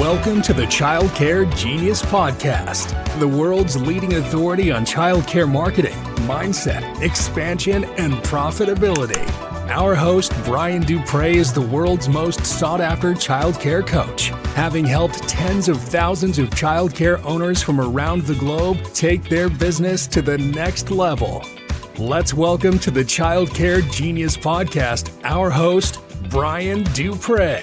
Welcome to the Childcare Genius Podcast, the world's leading authority on childcare marketing, mindset, expansion, and profitability. Our host, Brian Duprey, is the world's most sought-after childcare coach, having helped tens of thousands of childcare owners from around the globe take their business to the next level. Let's welcome to the Childcare Genius Podcast, our host, Brian Duprey.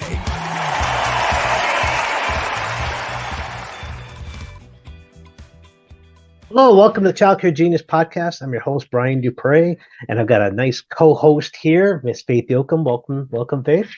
Hello, welcome to the Childcare Genius Podcast. I'm your host, Brian Duprey, and I've got a nice co-host here, Miss Faith Yocum. Welcome, Faith.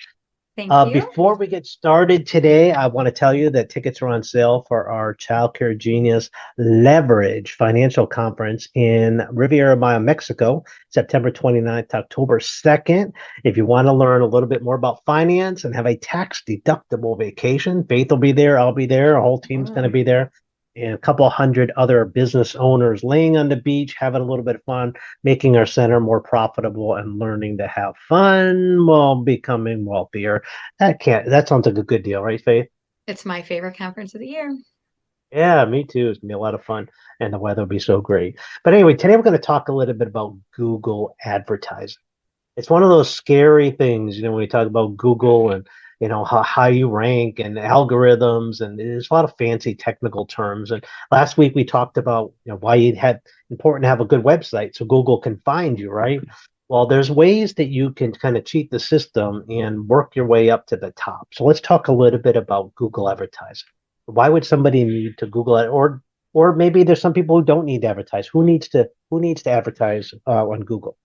Thank you. Before we get started today, I want to tell you that tickets are on sale for our Childcare Genius Leverage Financial Conference in Riviera Maya, Mexico, September 29th to October 2nd. If you want to learn a little bit more about finance and have a tax-deductible vacation, Faith will be there, I'll be there, our whole team's going to be there. And a couple hundred other business owners laying on the beach, having a little bit of fun, making our center more profitable and learning to have fun while becoming wealthier. That sounds like a good deal, right, Faith? It's my favorite conference of the year. Yeah, me too. It's going to be a lot of fun and the weather will be so great. But anyway, today we're going to talk a little bit about Google advertising. It's one of those scary things, when we talk about Google and how you rank and algorithms, and there's a lot of fancy technical terms. And last week we talked about why important to have a good website so Google can find you, right? Well, there's ways that you can kind of cheat the system and work your way up to the top. So let's talk a little bit about Google advertising. Why would somebody need to Google it, or maybe there's some people who don't need to advertise? Who needs to advertise on Google?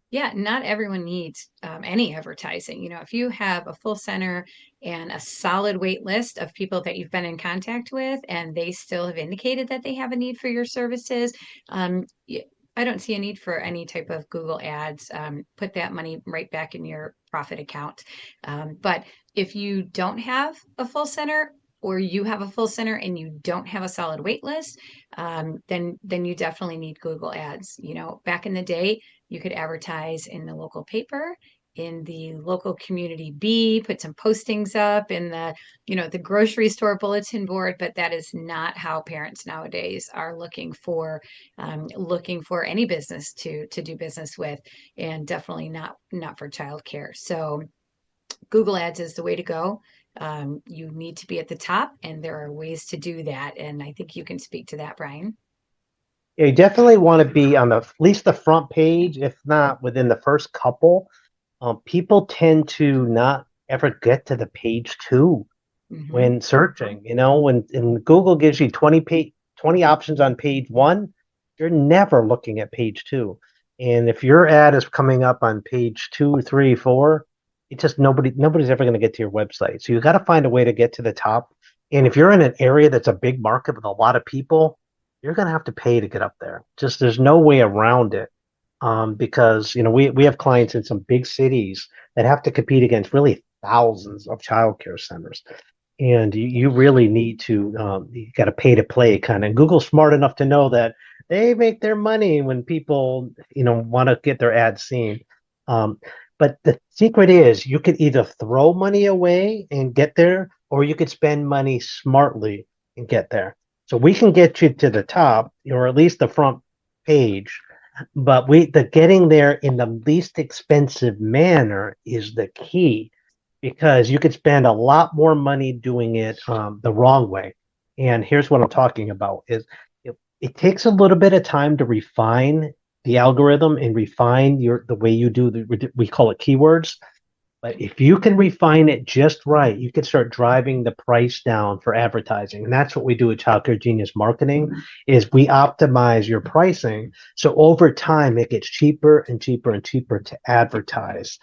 Yeah, not everyone needs any advertising. If you have a full center and a solid wait list of people that you've been in contact with, and they still have indicated that they have a need for your services, I don't see a need for any type of Google ads. Put that money right back in your profit account. But if you don't have a full center, or you have a full center and you don't have a solid wait list, then you definitely need Google ads. Back in the day, you could advertise in the local paper, in the local community B, put some postings up in the grocery store bulletin board, but that is not how parents nowadays are looking for any business to do business with, and definitely not for childcare. So Google ads is the way to go. You need to be at the top, and there are ways to do that. And I think you can speak to that, Brian. Yeah, you definitely want to be on at least the front page, if not within the first couple. People tend to not ever get to the page 2 when searching. When Google gives you 20 options on page 1, you're never looking at page 2. And if your ad is coming up on page 2, 3, 4, it's just nobody's ever going to get to your website. So you got to find a way to get to the top. And if you're in an area that's a big market with a lot of people, you're going to have to pay to get up there. Just there's no way around it, because we have clients in some big cities that have to compete against really thousands of childcare centers, and you really need to you got to pay to play kind of. And Google's smart enough to know that they make their money when people want to get their ads seen. But the secret is you could either throw money away and get there, or you could spend money smartly and get there. So we can get you to the top, or at least the front page, but the getting there in the least expensive manner is the key, because you could spend a lot more money doing it the wrong way. And here's what I'm talking about: is it takes a little bit of time to refine the algorithm and refine the way you do we call it keywords. But if you can refine it just right, you can start driving the price down for advertising. And that's what we do at Childcare Genius Marketing, is we optimize your pricing. So over time, it gets cheaper and cheaper and cheaper to advertise,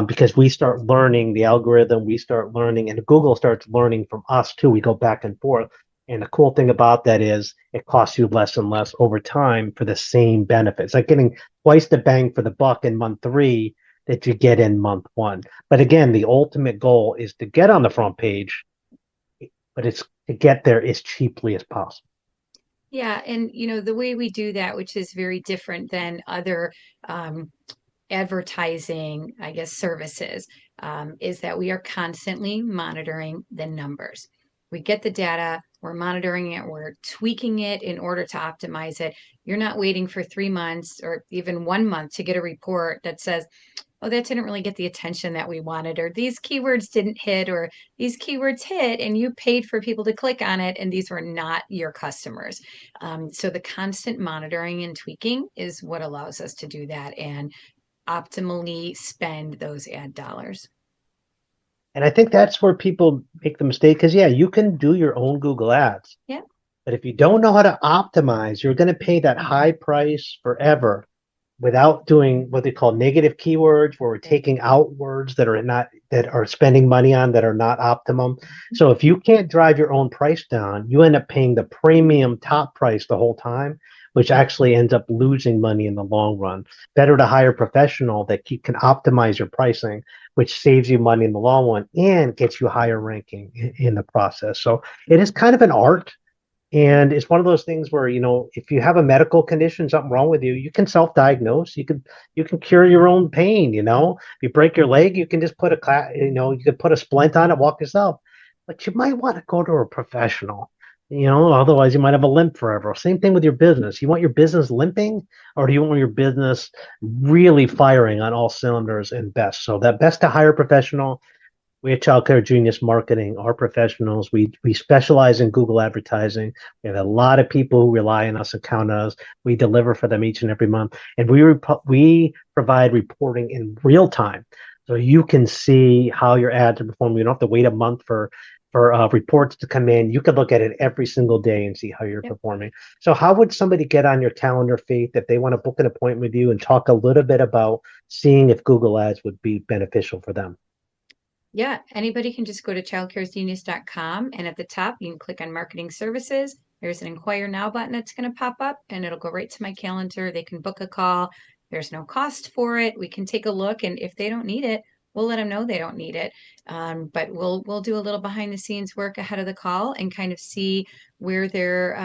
because we start learning the algorithm, we start learning, and Google starts learning from us too. We go back and forth. And the cool thing about that is it costs you less and less over time for the same benefits. Like getting twice the bang for the buck in month 3 that you get in month 1. But again, the ultimate goal is to get on the front page, but it's to get there as cheaply as possible. Yeah, and the way we do that, which is very different than other advertising, I guess, services, is that we are constantly monitoring the numbers. We get the data, we're monitoring it, we're tweaking it in order to optimize it. You're not waiting for 3 months or even 1 month to get a report that says, oh, that didn't really get the attention that we wanted, or these keywords didn't hit, or these keywords hit and you paid for people to click on it and these were not your customers. So the constant monitoring and tweaking is what allows us to do that and optimally spend those ad dollars. And I think that's where people make the mistake because, yeah, you can do your own Google ads. Yeah. But if you don't know how to optimize, you're going to pay that high price forever without doing what they call negative keywords, where we're taking out words that are spending money on that are not optimum. So if you can't drive your own price down, you end up paying the premium top price the whole time, which actually ends up losing money in the long run. Better to hire a professional that can optimize your pricing, which saves you money in the long run and gets you higher ranking in the process. So it is kind of an art. And it's one of those things where, if you have a medical condition, something wrong with you, you can self-diagnose. You can cure your own pain. If you break your leg, you can just put you could put a splint on it, walk yourself. But you might want to go to a professional. Otherwise you might have a limp forever. Same thing with your business. You want your business limping, or do you want your business really firing on all cylinders and best? So that best to hire professional. We at Child Care Genius Marketing are professionals. We specialize in Google advertising. We have a lot of people who rely on us and count on us. We deliver for them each and every month. And we provide reporting in real time. So you can see how your ads are performing. You don't have to wait a month for reports to come in. You can look at it every single day and see how you're performing. So how would somebody get on your calendar, Faith, if they want to book an appointment with you and talk a little bit about seeing if Google ads would be beneficial for them? Yeah, anybody can just go to childcaregenius.com, and at the top you can click on marketing services. There's an inquire now button that's going to pop up and it'll go right to my calendar. They can book a call. There's no cost for it. We can take a look, and if they don't need it, we'll let them know they don't need it. But we'll do a little behind the scenes work ahead of the call and kind of see where their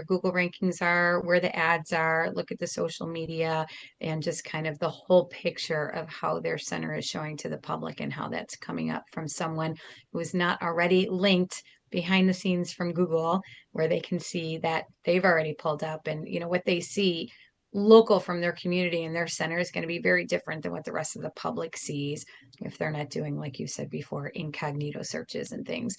Google rankings are, where the ads are, look at the social media, and just kind of the whole picture of how their center is showing to the public and how that's coming up from someone who is not already linked behind the scenes from Google, where they can see that they've already pulled up, and what they see local from their community and their center is going to be very different than what the rest of the public sees if they're not doing, like you said before, incognito searches and things.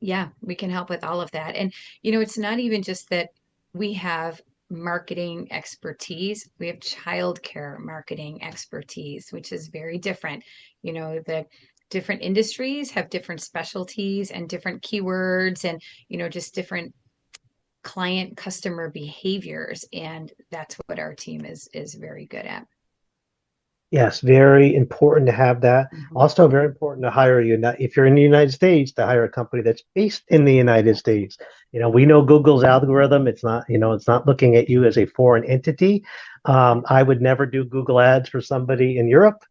Yeah, we can help with all of that. And, it's not even just that we have marketing expertise. We have childcare marketing expertise, which is very different. The different industries have different specialties and different keywords and, just different client customer behaviors, and that's what our team is very good at. Yes, very important to have that. Also very important to hire if you're in the United States, to hire a company that's based in the United States. We know Google's algorithm. It's not looking at you as a foreign entity. I would never do Google ads for somebody in Europe.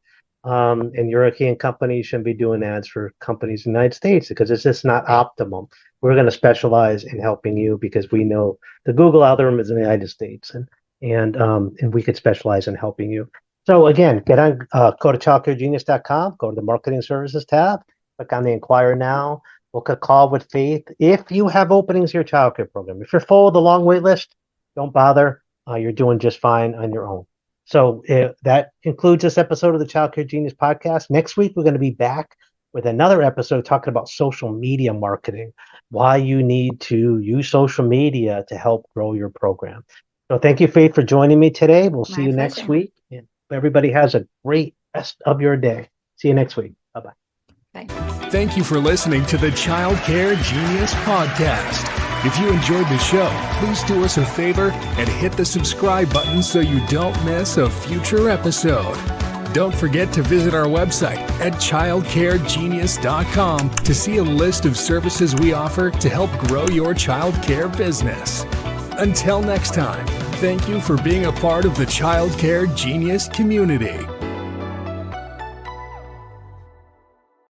And European companies shouldn't be doing ads for companies in the United States because it's just not optimum. We're going to specialize in helping you because we know the Google algorithm is in the United States, and we could specialize in helping you. So again, go to childcaregenius.com, go to the marketing services tab, click on the inquire now, book a call with Faith. If you have openings in your childcare program, if you're full of the long wait list, don't bother. You're doing just fine on your own. So that concludes this episode of the Child Care Genius podcast. Next week, we're going to be back with another episode talking about social media marketing, why you need to use social media to help grow your program. So thank you, Faith, for joining me today. We'll see you next week. And everybody has a great rest of your day. See you next week. Bye-bye. Bye. Thank you for listening to the Child Care Genius podcast. If you enjoyed the show, please do us a favor and hit the subscribe button so you don't miss a future episode. Don't forget to visit our website at childcaregenius.com to see a list of services we offer to help grow your child care business. Until next time, thank you for being a part of the Child Care Genius community.